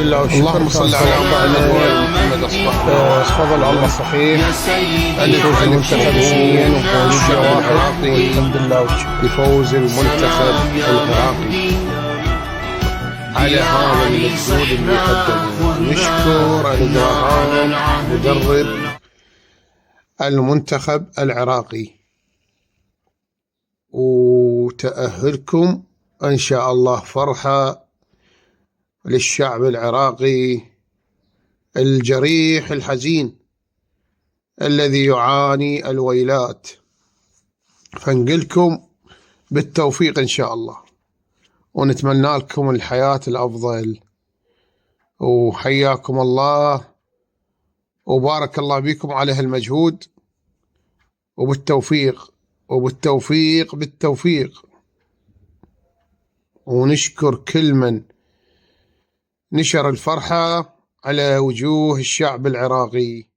الحمد لله والشكر. اللهم صل على محمد. تفضل الله صحيح. يفوز المنتخب 2 وبوليفيا 1 والحمد لله والشكر. يفوز المنتخب العراقي على هذا المجهود اللي قدمه. نشكر الإبراهام مدرب المنتخب العراقي، وتأهلكم إن شاء الله فرحة للشعب العراقي الجريح الحزين الذي يعاني الويلات. فنقلكم بالتوفيق إن شاء الله، ونتمنى لكم الحياة الأفضل، وحياكم الله وبارك الله بكم على هالمجهود، وبالتوفيق وبالتوفيق بالتوفيق. ونشكر كل من نشر الفرحة على وجوه الشعب العراقي.